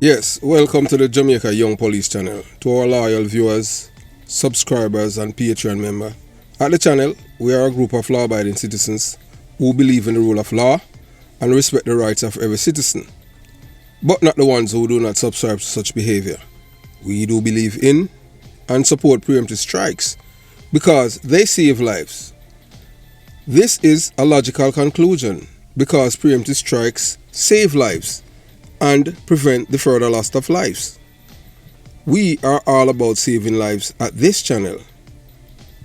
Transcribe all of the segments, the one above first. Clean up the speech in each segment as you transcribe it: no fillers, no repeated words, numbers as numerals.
Yes, welcome to the Jamaica Young Police channel. To our loyal viewers, subscribers and Patreon member. At the channel, we are a group of law-abiding citizens who believe in the rule of law and respect the rights of every citizen, but not the ones who do not subscribe to such behavior. We do believe in and support preemptive strikes because they save lives. This is a logical conclusion because preemptive strikes save lives and prevent the further loss of lives. We are all about saving lives at this channel.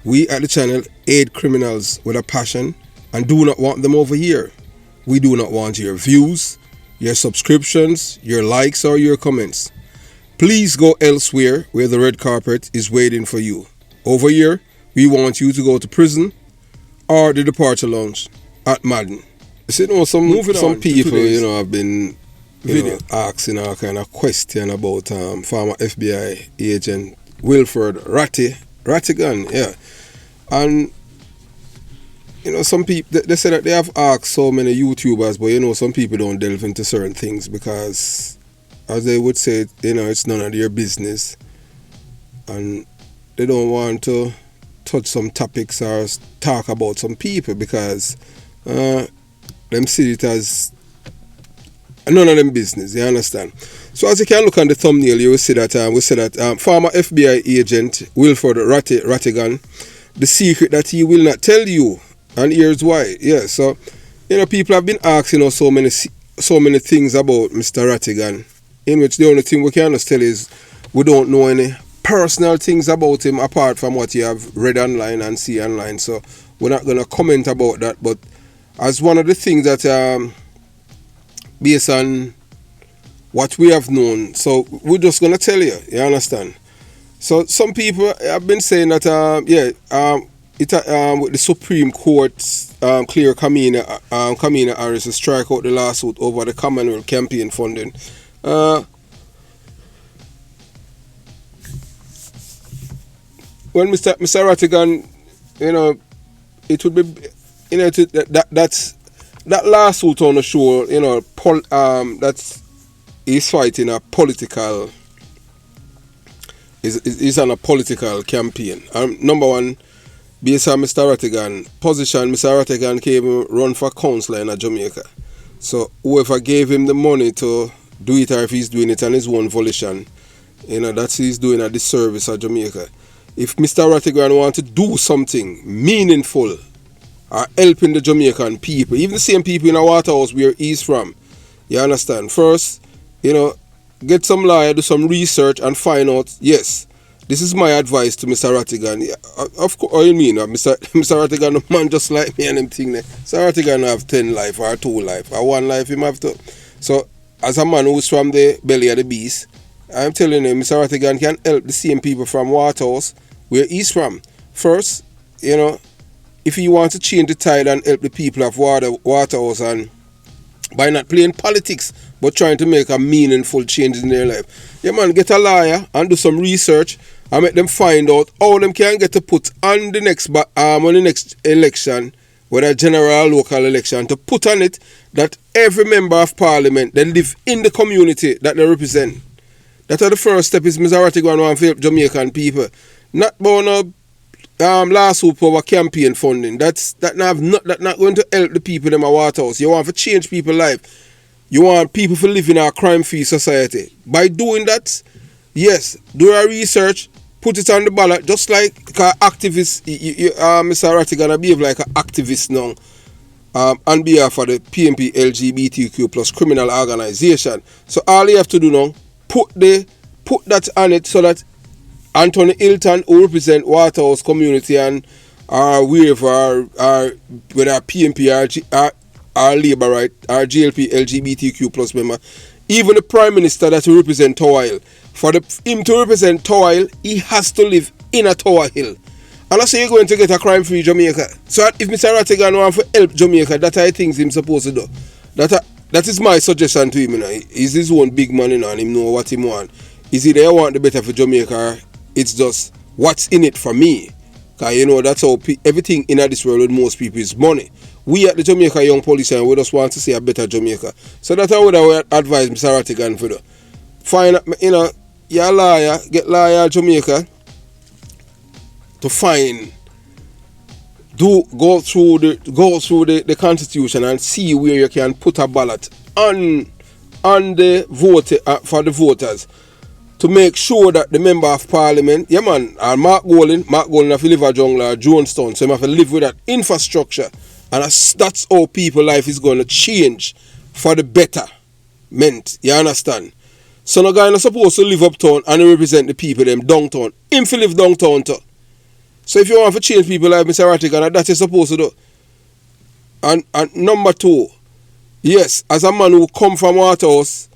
We at the channel aid criminals with a passion and do not want them over here. We do not want your views, your subscriptions, your likes or your comments. Please go elsewhere where the red carpet is waiting for you. Over here, we want you to go to prison or the departure lounge at Madden. Some people, have been asking all kind of question about former FBI agent Wilfred Rattigan, yeah. And some people they say that they have asked so many YouTubers, but some people don't delve into certain things because, as they would say, it's none of their business, and they don't want to touch some topics or talk about some people because them see it as none of them business, you understand? So as you can look on the thumbnail, you will see that former FBI agent Wilfred Rattigan, the secret that he will not tell you, and here's why. Yeah, so people have been asking us so many things about Mr. Rattigan, in which the only thing we can just tell is we don't know any personal things about him apart from what you have read online and see online. So we're not gonna comment about that, but as one of the things that based on what we have known, so we're just going to tell you, you understand? So some people have been saying that, with the Supreme Court's clear Kamina Harris to strike out the lawsuit over the Commonwealth campaign funding. When Mr. Rattigan, it would be, that lawsuit on the show, that's he's fighting a political, is on a political campaign. Number one, based on Mr. Rattigan position, Mr. Rattigan came run for councillor in Jamaica. So whoever gave him the money to do it, or if he's doing it on his own volition, that's he's doing a disservice of Jamaica. If Mr. Rattigan want to do something meaningful, are helping the Jamaican people, even the same people in a Waterhouse where he's from. You understand? First, get some lawyer, do some research and find out, yes, this is my advice to Mr. Rattigan. Yeah, of course, Mr. Rattigan, a man just like me and him thing there. Mr. Rattigan have 10 life or 2 life or 1 life him have to. So, as a man who's from the belly of the beast, I'm telling him, Mr. Rattigan can help the same people from Waterhouse where he's from. First, if he wants to change the tide and help the people of Waterhouse, and by not playing politics but trying to make a meaningful change in their life, yeah man, get a lawyer and do some research and make them find out how them can get to put on the next election, whether general or local election, to put on it that every member of parliament they live in the community that they represent. That's the first step. Is Mr. Rattigan want to help Jamaican people, not born up lawsuit over campaign funding. That's not going to help the people in my Waterhouse. You want to change people's life. You want people to live in a crime-free society. By doing that, yes, do a research, put it on the ballot, just like an activist. Mr. Rattigan behave like an activist now, on behalf of the PMP LGBTQ plus criminal organization. So all you have to do now, put that on it so that Anthony Hilton, who represent Waterhouse community and wherever, whether PMP or Labour right, or GLP LGBTQ plus member, even the Prime Minister that will represent Tower Hill. For him to represent Tower Hill, he has to live in a Tower Hill. And I say you're going to get a crime-free Jamaica. So if Mr. Rattigan wants to help Jamaica, that's I think he's supposed to do. That is my suggestion to him. He's his own big man, and him know what he want. Is either I want the better for Jamaica, or it's just what's in it for me. Because that's how everything in this world with most people is money. We at the Jamaica Young Police, and we just want to see a better Jamaica. So that's how I would advise Mr. Rattigan for find, you're a lawyer, get lawyer Jamaica to find, go through the constitution and see where you can put a ballot on the vote for the voters to make sure that the member of parliament, yeah man, and Mark Golding have to live a jungle or Jonestown, so you have to live with that infrastructure, and that's how people life is going to change for the betterment, you understand? So no guy not supposed to live uptown and represent the people them downtown. Him to live downtown too. So if you want to change people like Mr. Rattigan, that is supposed to do. And number two, yes, as a man who come from Waterhouse,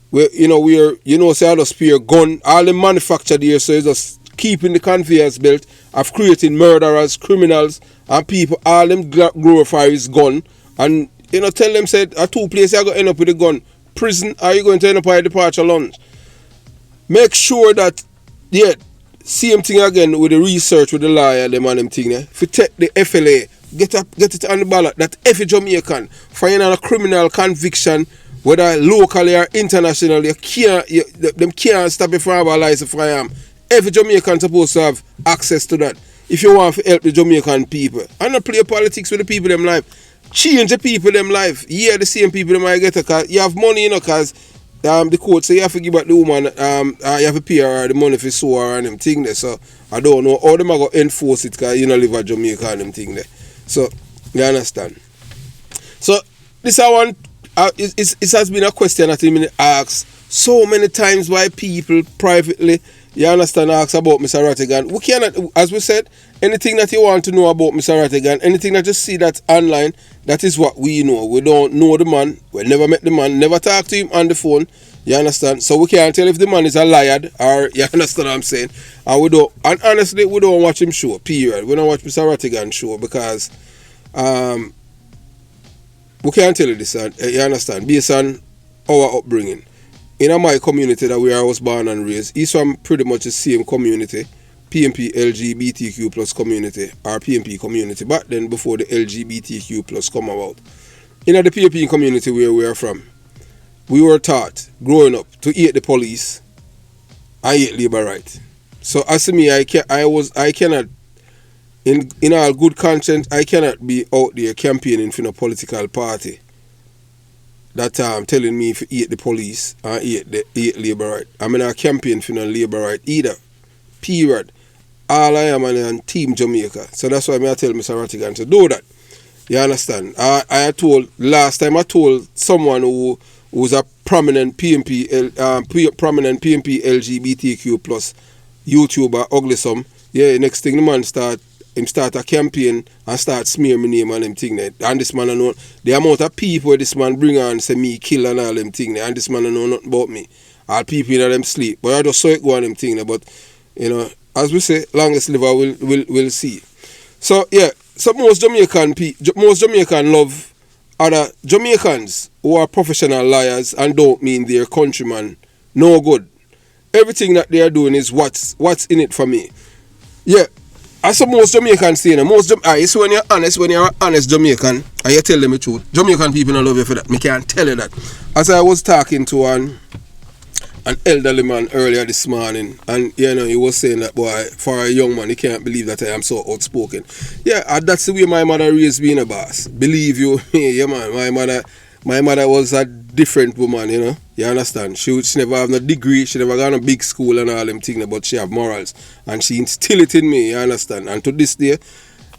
where say I just spear gun, all the manufactured here, so it's just keeping the conveyors belt of creating murderers, criminals, and people, all them glorify his gun, and tell them said a two places I go end up with a gun. Prison, are you going to end up at a departure lounge? Make sure that, same thing again with the research with the lawyer, them and them thing there. If you take the FLA, get it on the ballot, that every Jamaican, for a criminal conviction, whether locally or internationally, them can't stop you from having a license for firearm. Every Jamaican supposed to have access to that. If you want to help the Jamaican people. And not play politics with the people them life. Change the people them life. Yeah, the same people them might get because you have money, because the court say you have to give back the woman, you have to pay her the money for sew her and them thing there. So I don't know how them are going to enforce it because you don't live at Jamaica and them thing there. So you understand. So this one, it has been a question that I asked so many times by people privately. You understand, ask about Mr. Rattigan. We cannot, as we said, anything that you want to know about Mr. Rattigan, anything that you see that's online, that is what we know. We don't know the man. We never met the man, never talked to him on the phone. You understand? So we can't tell if the man is a liar or, you understand what I'm saying? And honestly, we don't watch him show, period. We don't watch Mr. Rattigan show because we can't tell you this, you understand, based on our upbringing. In my community that where I was born and raised, he's from pretty much the same community, PMP LGBTQ plus community, or PMP community, back then before the LGBTQ plus come about. In the PMP community where we are from, we were taught, growing up, to hate the police and hate labor right. So as to me, I cannot, in all good conscience, I cannot be out there campaigning for a political party that telling me if you hate the police and hate labor right. I'm not campaign for no labor right either. Period. All I am on Team Jamaica. So that's why I tell Mr. Rattigan to do that. You understand? Last time I told someone who was a prominent PMP LGBTQ plus YouTuber, ugly some. Yeah, next thing the man start a campaign and start smear my name and them thing there. And this man know the amount of people this man bring on say me kill and all them thing there. And this man know nothing about me. All people in them sleep. But I just saw it go on them thing there. But as we say, longest liver will see. So yeah, so most Jamaican love other Jamaicans who are professional liars and don't mean their countrymen no good. Everything that they are doing is what's in it for me. Yeah. As most Jamaicans say, so when you're an honest Jamaican, and you tell them the truth, Jamaican people don't love you for that. I can't tell you that. As I was talking to an elderly man earlier this morning, and he was saying that, boy, for a young man, he can't believe that I am so outspoken. Yeah, that's the way my mother raised me in a boss. Believe you me, yeah man, my mother was a different woman, You understand? She never have no degree, she never got a big school and all them things, but she have morals. And she instilled it in me, you understand? And to this day,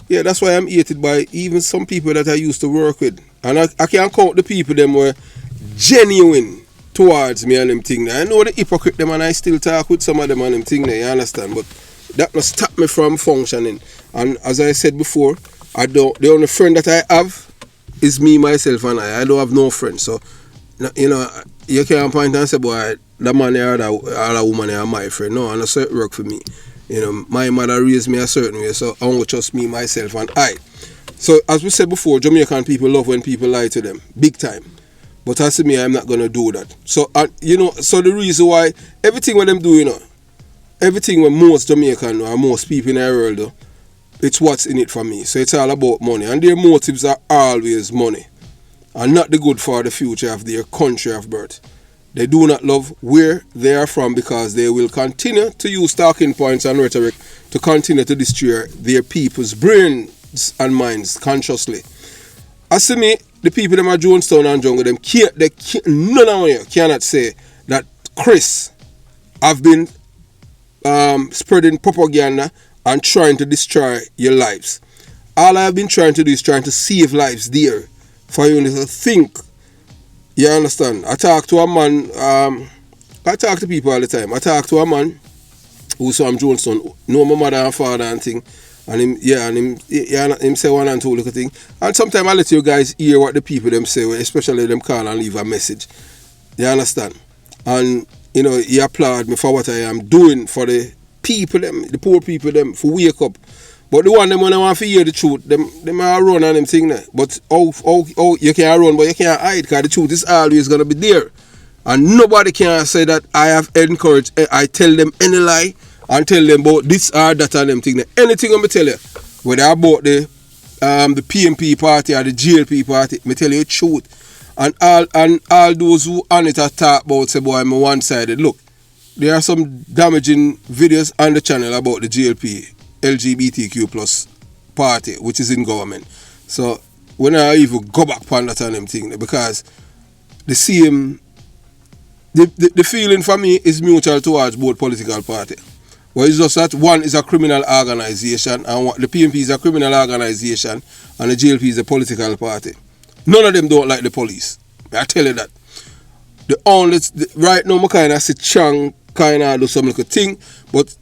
yeah, that's why I'm hated by even some people that I used to work with. And I can't count the people them were genuine towards me and them thing. I know the hypocrite them and I still talk with some of them and them thing there, you understand? But that must stop me from functioning. And as I said before, the only friend that I have is me, myself, and I don't have no friends. So, you can't point and say, boy, that man or that woman are my friend. No, and that's it work for me. My mother raised me a certain way, so I won't trust me, myself, and I. So, as we said before, Jamaican people love when people lie to them, big time. But as to me, I'm not going to do that. So, so the reason why, everything what them do, everything what most Jamaican or most people in the world do, it's what's in it for me. So it's all about money. And their motives are always money. And not the good for the future of their country of birth. They do not love where they are from because they will continue to use talking points and rhetoric to continue to destroy their people's brains and minds consciously. As to me, the people them at Jonestown and Jungle, none of you cannot say that Chris have been spreading propaganda and trying to destroy your lives. All I have been trying to do is trying to save lives there for you to think. You understand? I talk to a man, I talk to people all the time. I talk to a man who's from Jonestown, know my mother and father and thing. And him say one and two little thing. And sometimes I let you guys hear what the people them say, especially them call and leave a message. You understand? And you know, he applaud me for what I am doing for the people them, the poor people them, for wake up. But the one them when I want to hear the truth, them are run and them thing there. But you can't run, but you can't hide because the truth is always gonna be there. And nobody can say that I have encouraged, I tell them any lie and tell them about this or that and them thing there. Anything I'm gonna tell you, whether about the PMP party or the GLP party, me tell you the truth. And all those who on it are talk about say boy I'm one-sided. Look, there are some damaging videos on the channel about the GLP LGBTQ plus party which is in government. So when I even go back on that and them thing because the same the feeling for me is mutual towards both political parties. Well, it's just that one is a criminal organization and the PMP is a criminal organization and the GLP is a political party. None of them don't like the police. I tell you that. Right now, I kind of see Chang kind of do some little thing, but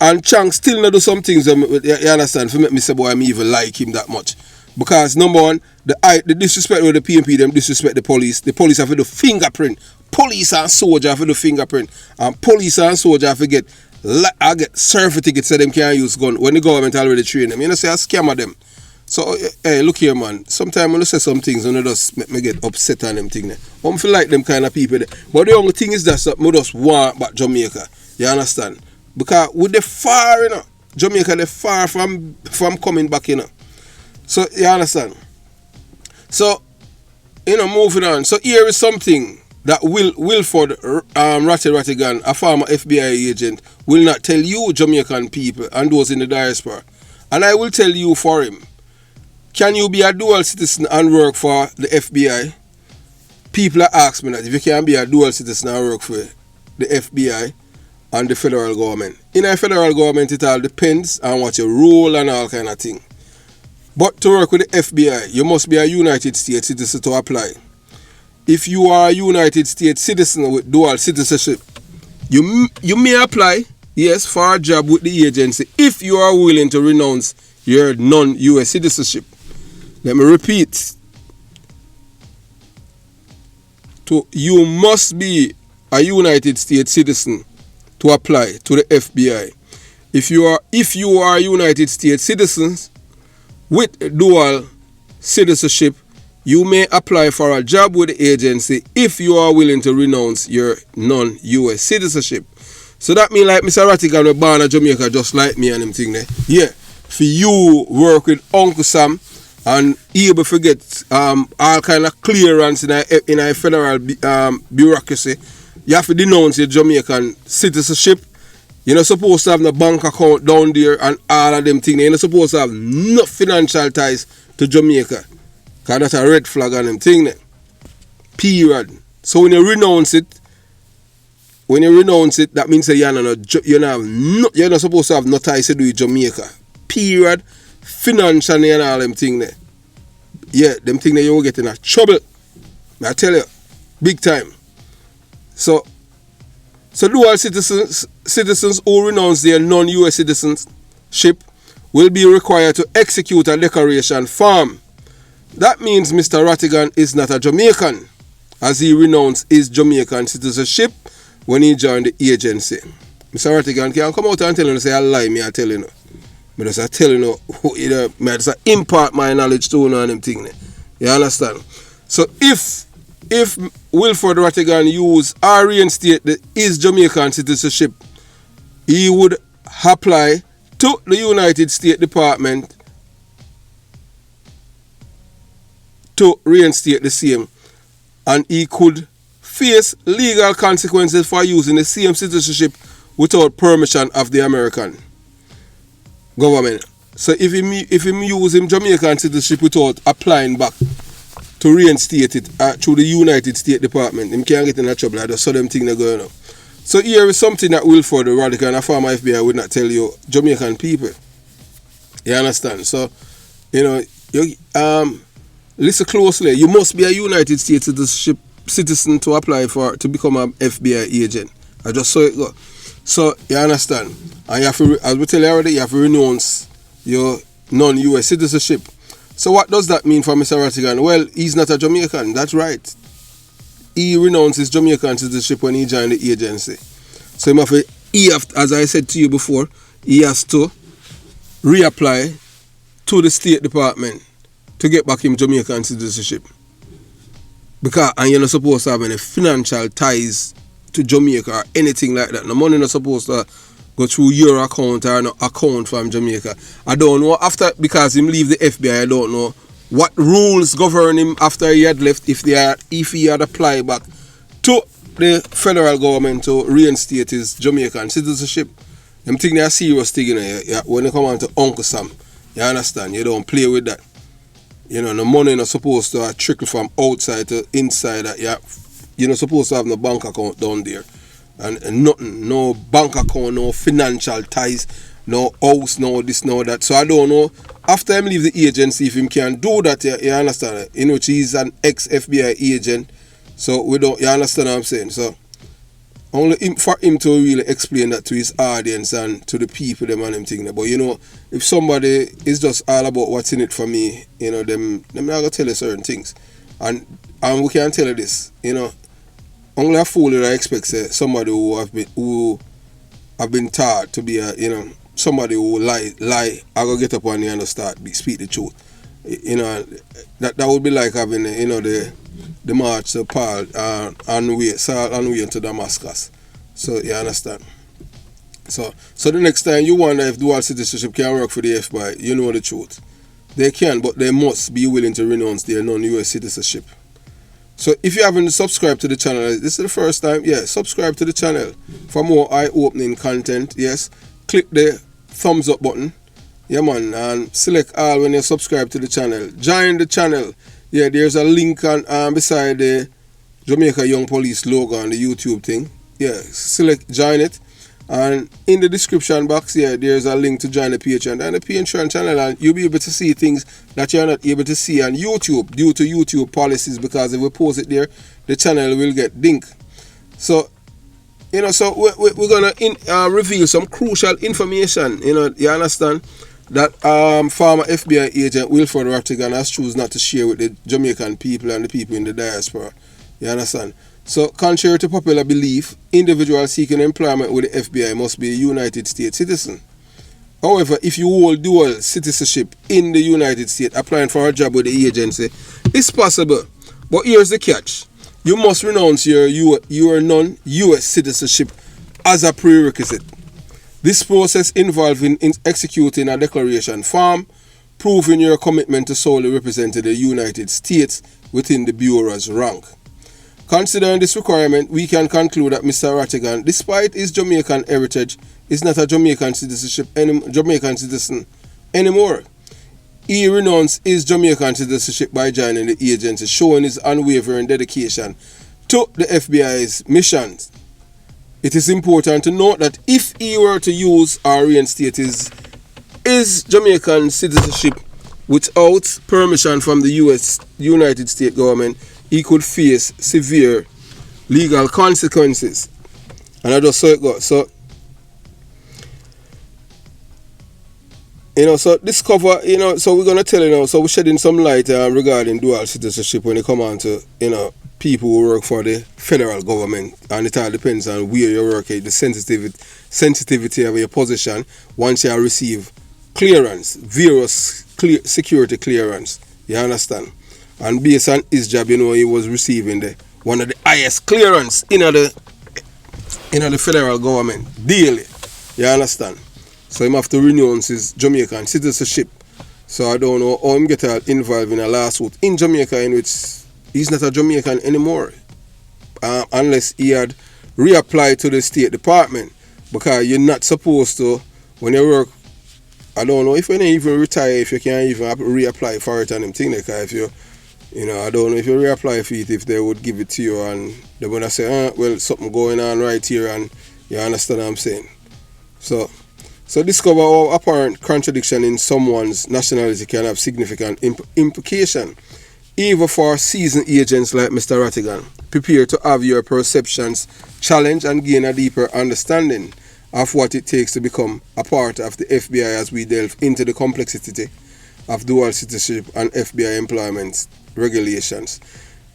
and Chang still not do some things. You understand? For me say, boy, I even like him that much. Because number one, the disrespect with the PMP, them disrespect the police. The police have to do fingerprint. Police and soldier have to do fingerprint. And police and soldier have to get surfer tickets so them can't use gun when the government already train them. You know, say I scam them. So, hey, look here, man. Sometimes when I say some things, when I just make me get upset on them things. I don't feel like them kind of people. But the only thing is that I just want back Jamaica. You understand? Because with the far, you know, Jamaica, they're far from coming back, you know. So, you understand? So, you know, moving on. So, here is something that Wilford Rattigan, a former FBI agent, will not tell you, Jamaican people, and those in the diaspora. And I will tell you for him. Can you be a dual citizen and work for the FBI? People are asking me that if you can be a dual citizen and work for the FBI and the federal government. In a federal government, it all depends on what your role and all kind of thing. But to work with the FBI, you must be a United States citizen to apply. If you are a United States citizen with dual citizenship, you may apply, yes, for a job with the agency if you are willing to renounce your non-US citizenship. Let me repeat. You must be a United States citizen to apply to the FBI. If you are United States citizens with dual citizenship, you may apply for a job with the agency if you are willing to renounce your non-US citizenship. So that means like Mr. Rattigan was born in Jamaica just like me and him thing there. Yeah. For you work with Uncle Sam and able to get all kind of clearance in a federal bureaucracy, you have to denounce your Jamaican citizenship. You're not supposed to have no bank account down there and all of them things. You're not supposed to have no financial ties to Jamaica. Because that's a red flag on them thing there. Period. So when you renounce it, that means that you're not supposed to have no ties to do with Jamaica. Period. Financially and all them things there. Yeah, them things that you will get in a trouble. I tell you, big time. So dual citizens who renounce their non-US citizenship will be required to execute a declaration form. That means Mr. Rattigan is not a Jamaican, as he renounced his Jamaican citizenship when he joined the agency. Mr. Rattigan can come out and tell you, say I lie, me I tell you. I just tell you, I just impart my knowledge to you and them thing. You understand? So if Wilford Rattigan use or reinstate his Jamaican citizenship, he would apply to the United States Department to reinstate the same, and he could face legal consequences for using the same citizenship without permission of the American government. So if him use him Jamaican citizenship without applying back to reinstate it through the United States Department, him can't get in trouble. I just saw them things that going on. So here is something that Wilford Rattigan, a former FBI, would not tell you Jamaican people. You understand? So, you listen closely. You must be a United States citizen to apply to become an FBI agent. I just saw it go. So, you understand? And you have to, as we tell you already, you have to renounce your non-US citizenship. So what does that mean for Mr. Rattigan? Well, he's not a Jamaican. That's right. He renounced his Jamaican citizenship when he joined the agency. So as I said to you before, he has to reapply to the State Department to get back him Jamaican citizenship. And you're not supposed to have any financial ties to Jamaica or anything like that. The money not supposed to go through your account or no account from Jamaica. I don't know because him leave the FBI. I don't know what rules govern him after he had left. If he had applied back to the federal government to reinstate his Jamaican citizenship, I'm thinking they're serious thing, when you come on to Uncle Sam. You understand? You don't play with that. The money not supposed to trickle from outside to inside. You're not supposed to have no bank account down there. And nothing, no bank account, no financial ties, no house, no this, no that. So I don't know, after him leave the agency, if him can do that, you understand? He's an ex-FBI agent. So you understand what I'm saying? So only for him to really explain that to his audience and to the people, them and them thing. But if somebody is just all about what's in it for me, them not gonna tell you certain things. And we can tell you this, only a fool that I expect somebody who have been taught to be somebody who lie. I go get up on you and start speak the truth. That would be like having the march to Paul on way to Damascus. So you understand. So the next time you wonder if dual citizenship can work for the FBI, you know the truth. They can, but they must be willing to renounce their non-US citizenship. So if you haven't subscribed to the channel, this is the first time, subscribe to the channel for more eye-opening content. Yes, click the thumbs up button, man, and select all when you subscribe to the channel. Join the channel. There's a link on beside the Jamaica Young Police logo on the YouTube thing. Join it. And in the description box there's a link to join the Patreon and the Patreon channel, and you'll be able to see things that you're not able to see on YouTube due to YouTube policies, because if we post it there, the channel will get dink. So so we're gonna reveal some crucial information. You understand that former FBI agent Wilford Rattigan has chosen not to share with the Jamaican people and the people in the diaspora. You understand? So, contrary to popular belief, individuals seeking employment with the FBI must be a United States citizen. However, if you hold dual citizenship in the United States, applying for a job with the agency, it's possible. But here's the catch. You must renounce your non-US citizenship as a prerequisite. This process involves in executing a declaration form, proving your commitment to solely represent the United States within the Bureau's rank. Considering this requirement, we can conclude that Mr. Rattigan, despite his Jamaican heritage, is not a Jamaican citizen anymore. He renounced his Jamaican citizenship by joining the agency, showing his unwavering dedication to the FBI's missions. It is important to note that if he were to use or reinstate his Jamaican citizenship without permission from the United States government, he could face severe legal consequences. And I just saw it go. So, so this cover, so we're going to tell you now, so we're shedding some light regarding dual citizenship when it comes on to, people who work for the federal government. And it all depends on where you work at, the sensitivity of your position once you receive clearance, various security clearance. You understand? And based on his job, he was receiving one of the highest clearance in the federal government daily. You understand? So he have to renounce his Jamaican citizenship. So I don't know how him get involved in a lawsuit in Jamaica in which he's not a Jamaican anymore. unless he had reapplied to the State Department, because you're not supposed to, when you work, I don't know if you even retire, if you can't even reapply for it and them thing, because if you, I don't know if you reapply for it, if they would give it to you and they're going to say, well, something going on right here, and you understand what I'm saying. So discover how apparent contradiction in someone's nationality can have significant implication, even for seasoned agents like Mr. Rattigan. Prepare to have your perceptions challenged and gain a deeper understanding of what it takes to become a part of the FBI as we delve into the complexity of dual citizenship and FBI employment regulations.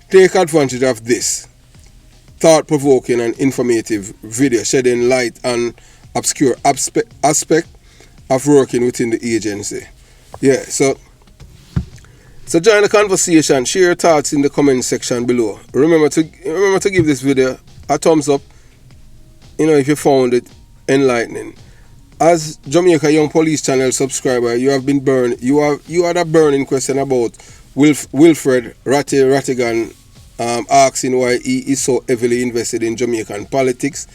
Take advantage of this thought-provoking and informative video shedding light on obscure aspect of working within the agency. Yeah, so join the conversation, share your thoughts in the comment section below. Remember to give this video a thumbs up, if you found it enlightening. As Jamaica Young Police Channel subscriber, you have been burned. You had a burning question about Wilfred Rattigan asking why he is so heavily invested in Jamaican politics,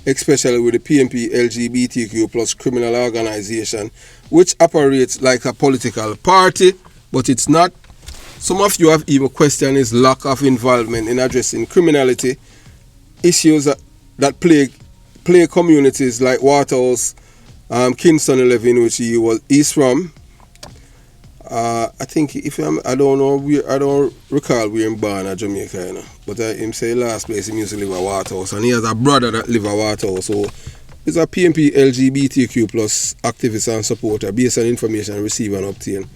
especially with the PNP LGBTQ plus criminal organization, which operates like a political party, but it's not. Some of you have even questioned his lack of involvement in addressing criminality issues that plague communities like Waterhouse, Kingston 11, which he's from. I think I don't recall where in born at Jamaica, but him say last place he used to live at Waterhouse, and he has a brother that live at Waterhouse, so he's a PNP LGBTQ plus activist and supporter based on information received and obtained.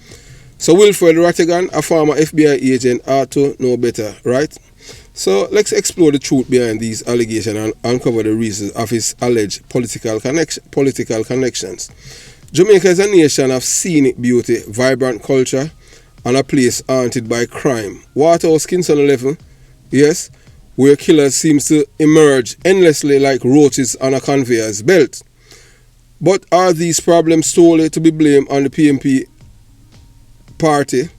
So Wilfred Rattigan, a former FBI agent, ought to know better, right? So let's explore the truth behind these allegations and uncover the reasons of his alleged political connections. Jamaica is a nation of scenic beauty, vibrant culture, and a place haunted by crime. Waterhouse, Kingston 11, yes, where killers seem to emerge endlessly like roaches on a conveyor's belt. But are these problems solely to be blamed on the PNP party?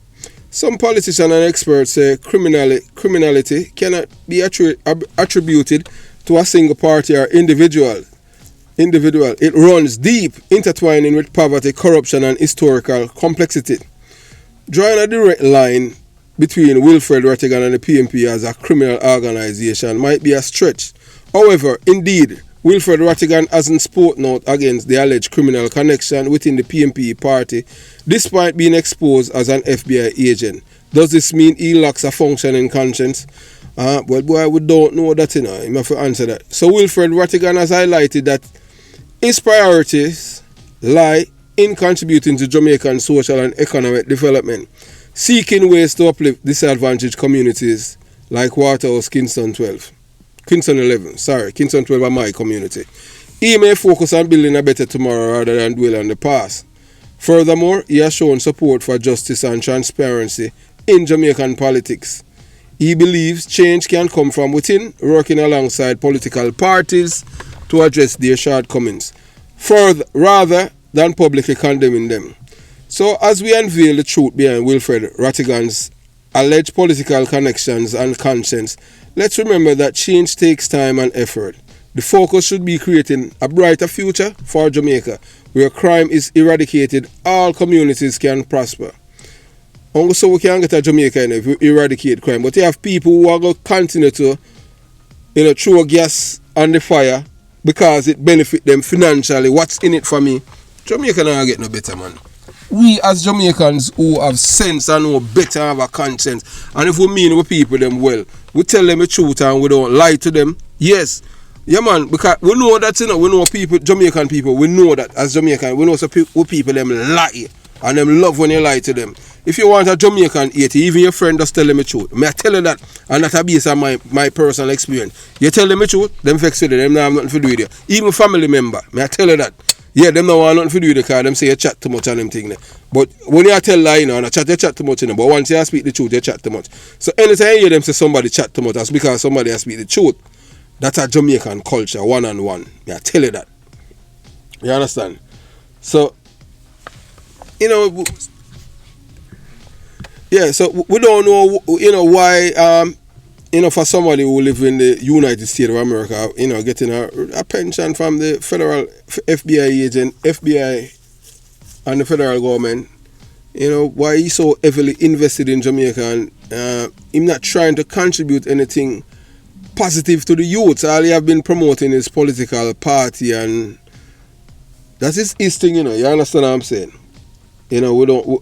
Some politicians and experts say criminality cannot be attributed to a single party or individual. It runs deep, intertwining with poverty, corruption, and historical complexity. Drawing a direct line between Wilfred Rattigan and the PNP as a criminal organization might be a stretch. However, indeed, Wilfred Rattigan hasn't spoken out against the alleged criminal connection within the PNP party, despite being exposed as an FBI agent. Does this mean he lacks a functioning conscience? Well, boy, we don't know that, you have to answer that. So Wilfred Rattigan has highlighted that his priorities lie in contributing to Jamaican social and economic development, seeking ways to uplift disadvantaged communities like Waterhouse, Kingston 11, Kingston 12 are my community. He may focus on building a better tomorrow rather than dwell on the past. Furthermore, he has shown support for justice and transparency in Jamaican politics. He believes change can come from within, working alongside political parties to address their shortcomings, rather than publicly condemning them. So as we unveil the truth behind Wilfred Rattigan's alleged political connections and conscience, let's remember that change takes time and effort. The focus should be creating a brighter future for Jamaica, where crime is eradicated, all communities can prosper. Only so we can get a Jamaica if we eradicate crime. But you have people who are going to continue to throw gas on the fire because it benefits them financially. What's in it for me? Jamaica not get no better, man. We as Jamaicans who have sense and know better have a conscience, and if we mean with people them well, we tell them the truth and we don't lie to them. Yes. Yeah, man, because we know that, we know people, Jamaican people, we know that as Jamaican, we know some people them lie, and them love when you lie to them. If you want a Jamaican 80, even your friend just tell them the truth. May I tell you that, and that based on my personal experience. You tell them the truth, them vex with it, them not have nothing to do with you. Even family member, may I tell you that. Yeah, them not want nothing to do with you because them say you chat too much and them thing. But when you tell lie, and you chat too much, but once you speak the truth, you chat too much. So anytime you hear them say somebody chat too much, that's because somebody has speak the truth. That's a Jamaican culture, one-on-one. May I tell you that. You understand? So, yeah, so we don't know, why for somebody who live in the United States of America, getting a pension from the federal FBI agent, FBI and the federal government, why he's so heavily invested in Jamaica and him not trying to contribute anything positive to the youth. All he have been promoting his political party, and that is his thing, you understand what I'm saying?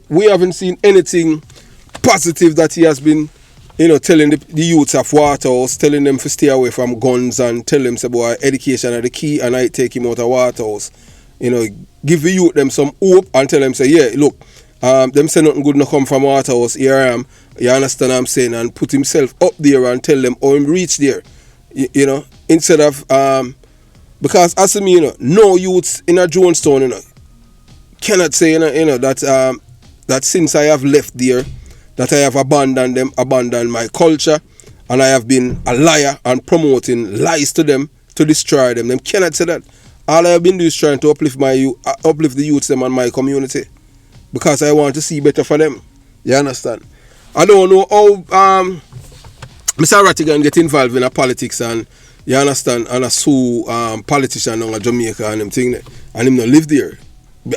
We haven't seen anything positive that he has been telling the youths of Waterhouse, telling them to stay away from guns and tell them, say, boy, education are the key, and I take him out of Waterhouse. Give the youth them some hope and tell them, say, yeah, look, them say nothing good no come from Waterhouse, here I am, you understand what I'm saying, and put himself up there and tell them how him reach there, instead of, because as to me, no youths in a Jonestown, cannot say, that since I have left there, that I have abandoned my culture, and I have been a liar and promoting lies to them to destroy them. Them cannot say that. All I have been doing is trying to uplift the youths them and my community, because I want to see better for them. You understand? I don't know how Mr. Rattigan get involved in politics, and you understand, and I sue politician in Jamaica and them thing, and him not live there.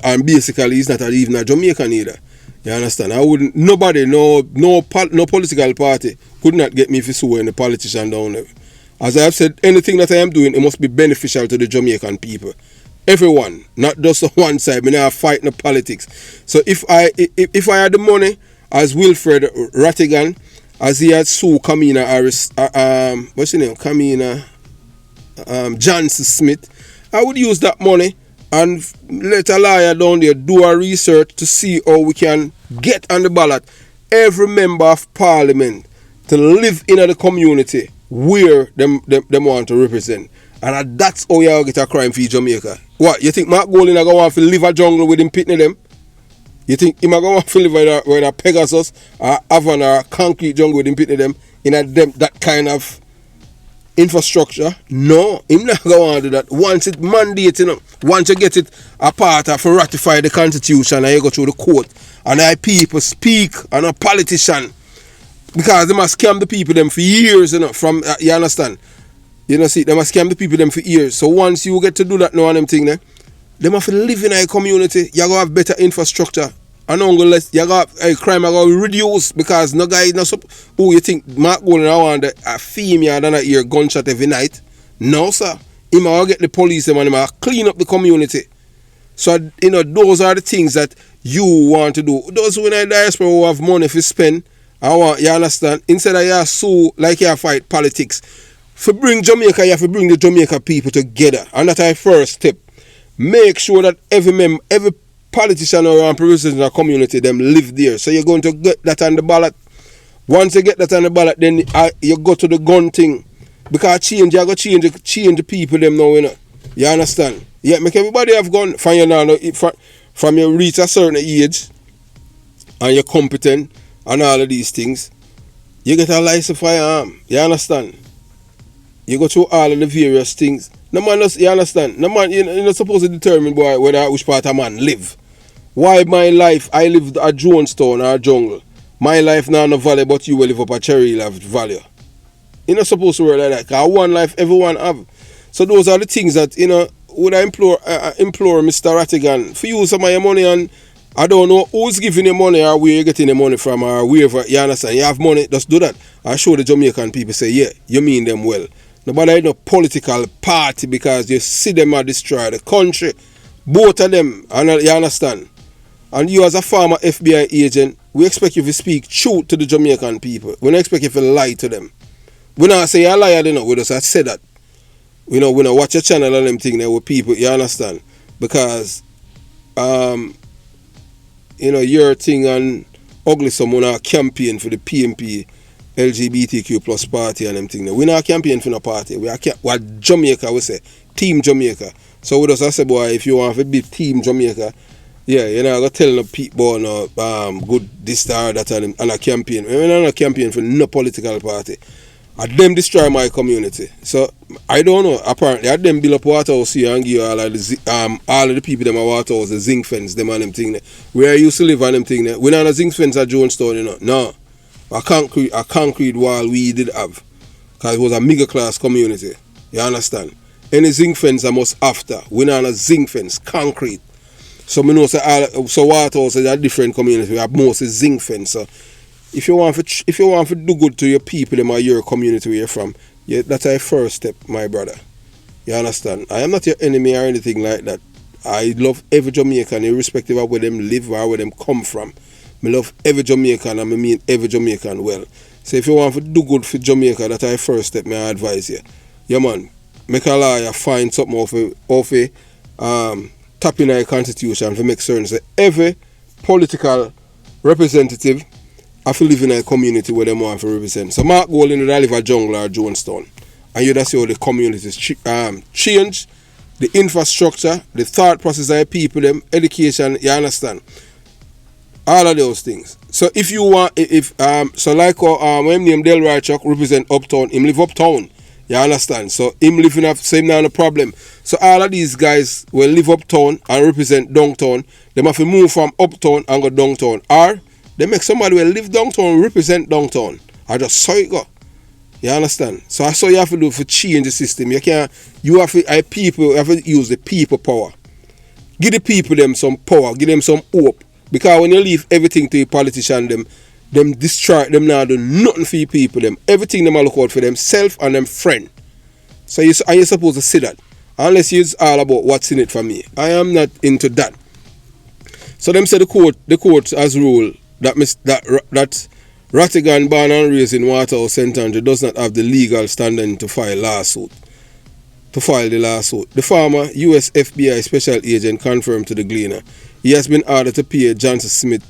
And basically he's not even a Jamaican either. You understand? Nobody, no political party could not get me for suing the politician down there. As I have said, anything that I am doing, it must be beneficial to the Jamaican people. Everyone, not just one side. I not fighting the politics. So if I had the money, as Wilfred Rattigan, as he had sued Kamina Harris, what's her name? Kamina Johnson Smith, I would use that money and let a lawyer down there do a research to see how we can get on the ballot every member of parliament to live in the community where them want to represent. And that's how you get a crime-free Jamaica. What, you think Mark Golding is going to want to live a jungle with him pitting them? You think he might want to live with a Pegasus or Avon or a concrete jungle with him pitting them in that kind of infrastructure? No, him not going to do that. Once it mandates, once you get it a part of ratify the constitution and you go through the court and our people speak and a politician, because they must scam the people them for years, from you understand? See, they must scam the people them for years. So once you get to do that now and them thing there, they must live in a community. You're going to have better infrastructure. And unless you got crime are going to reduce, because no guy no who you think Mark Golden I want a female than a hear gunshot every night. No sir. He might get the police and he might clean up the community. So those are the things that you want to do. Those who in the diaspora who have money to spend, you understand, instead of you sue like you fight politics. For bring Jamaica, you have to bring the Jamaica people together. And that's our first step. Make sure that every politician or representative in the community, them live there. So you're going to get that on the ballot. Once you get that on the ballot, then you go to the gun thing. Because you got to change the people them now, You understand? Yeah, make everybody have gun. From you reach a certain age and you're competent and all of these things, you get a license firearm. You understand? You go through all of the various things. No man, you understand? No man, you're not supposed to determine which part of man live. Why my life, I live at Jonestown or a jungle. My life now in a valley, but you will live up a Cherry Valley. You're not supposed to work like that. Because one life, everyone have. So those are the things that, would I implore Mr. Rattigan, for you some of your money, and I don't know who's giving you money or where you're getting the money from or wherever, you understand? You have money, just do that. I show the Jamaican people, say, yeah, you mean them well. Nobody in a political party, because you see them destroy the country. Both of them, you understand? And you as a former FBI agent, we expect you to speak truth to the Jamaican people. We don't expect you to lie to them. We don't say you're a liar, we just say that. We don't watch your channel and them thing there with people, you understand? Because, your thing and ugly someone campaign for the PMP, LGBTQ plus party and them thing there. We not campaign for no party. We are Jamaica, we say. Team Jamaica. So we just say, boy, if you want to be Team Jamaica, yeah, you're not going to tell no people no good this, that, and a campaign. We're not a campaign for no political party. And them destroy my community. So, I don't know. Apparently, I them build up Waterhouse here and give all of the people them a Waterhouse, the zinc fence, them and them thing there. Where I used to live and them thing there. We not a zinc fence at Jonestown, No. A concrete wall we did have. because it was a middle class community. You understand? Any zinc fence I must after. We not on a zinc fence, concrete. So we know so White House is a different community. We have mostly zinc fence. So if you want to do good to your people in your community where you're from, yeah, that's our first step, my brother. You understand? I am not your enemy or anything like that. I love every Jamaican, irrespective of where them live or where them come from. I love every Jamaican and I mean every Jamaican well. So if you want to do good for Jamaica, that's our first step, may I advise you. Yeah, man. Make a lawyer find something off a tap in our constitution to make certain that every political representative have to live in a community where they want to represent. So Mark Golding would live a jungle or Jonestown. And you just see how the communities change, the infrastructure, the thought process of the people, them, education, you understand? All of those things. So if you want, so like when name Delroy Chuck represent Uptown, him live Uptown. You understand? So him living up, same now no problem. So all of these guys will live Uptown and represent downtown. They have to move from Uptown and go downtown. Or they make somebody will live downtown represent downtown. I just saw it go. You understand? So that's what you have to do for change the system. You have to use the people power. Give the people them some power, give them some hope. Because when you leave everything to the politician, them destroy them now do nothing for your people. Them everything them look out for themselves and them friend. So you're supposed to see that. Unless it's all about what's in it for me. I am not into that. So them say the court has ruled that Rattigan, born and raised in Waterhouse, St. Andrew, does not have the legal standing to file the lawsuit. The former US FBI special agent confirmed to the Gleaner he has been ordered to pay Johnson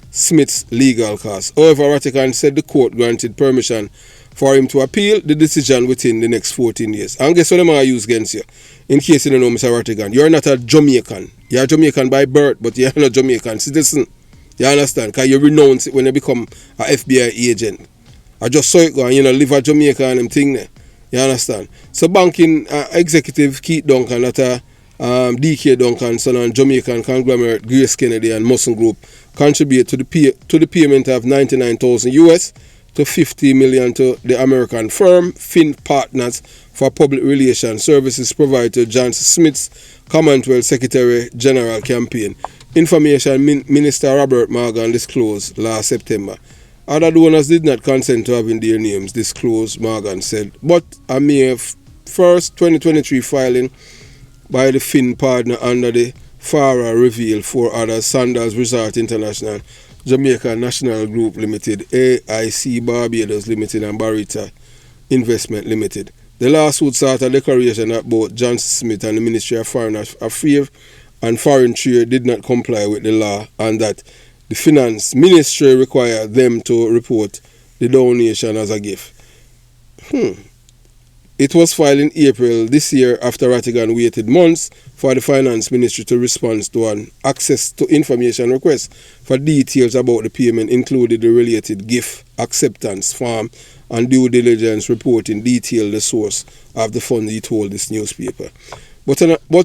Smith's legal costs. However, Rattigan said the court granted permission for him to appeal the decision within the next 14 years. And guess what I'm going to use against you? In case you don't know, Mr. Rattigan, you're not a Jamaican. You're a Jamaican by birth, but you're not a Jamaican citizen. You understand? Because you renounce it when you become an FBI agent. I just saw it go and live a Jamaica and them thing there. You understand? So banking executive Keith Duncan, that DK Duncan, son and Jamaican conglomerate Grace Kennedy and Muscle Group contribute to the payment of $99,000 US to $50 million to the American firm Finn Partners for public relations services provided to Johnson Smith's Commonwealth Secretary General campaign. Information Minister Robert Morgan disclosed last September. Other donors did not consent to having their names disclosed, Morgan said. But a May 1st, 2023 filing by the Finn partner under the FARA revealed 4 others: Sandals Resort International, Jamaica National Group Limited, AIC Barbados Limited, and Barita Investment Limited. The lawsuit sought a declaration that both Johnson Smith and the Ministry of Foreign Affairs and Foreign Trade did not comply with the law, and that the Finance Ministry required them to report the donation as a gift. It was filed in April this year after Rattigan waited months for the Finance Ministry to respond to an access to information request for details about the payment, including the related gift acceptance form and due diligence reporting detailed the source of the fund, he told this newspaper. But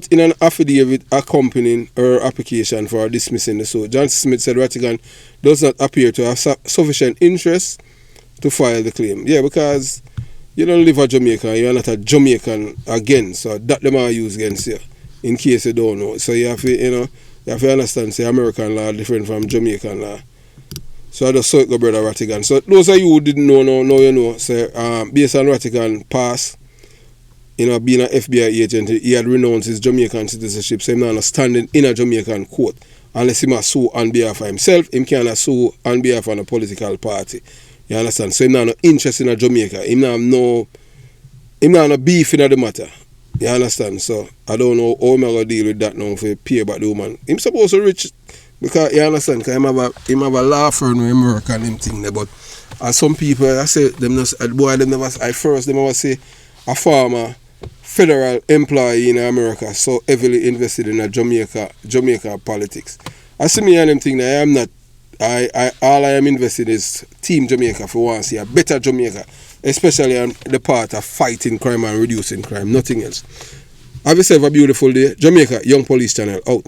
in an affidavit accompanying her application for dismissing the suit, Johnson Smith said Rattigan does not appear to have sufficient interest to file the claim. Yeah, because you don't live in Jamaica, you're not a Jamaican again, so that them are used against you, in case you don't know. So you have to understand, say American law different from Jamaican law. So I just saw it go, brother Rattigan. So those of you who didn't know, now you know. So based on Rattigan pass, being an FBI agent, he had renounced his Jamaican citizenship, so he's not standing in a Jamaican court. Unless he must sue on behalf of himself, he cannot sue on behalf of a political party. You understand? So he's not no interest in a Jamaica. He's not no beef in the matter. You understand? So I don't know how I'm going to deal with that now for pay back the woman. He's supposed to reach, because you understand, because he have a law firm where he work and him thing there. But as some people, I say, them never say a farmer, federal employee in America so heavily invested in a Jamaica politics. I see me and them thing that I am not. All I am invested is Team Jamaica for once, see a better Jamaica, especially on the part of fighting crime and reducing crime, nothing else. Have yourself a beautiful day. Jamaica Young Police Channel out.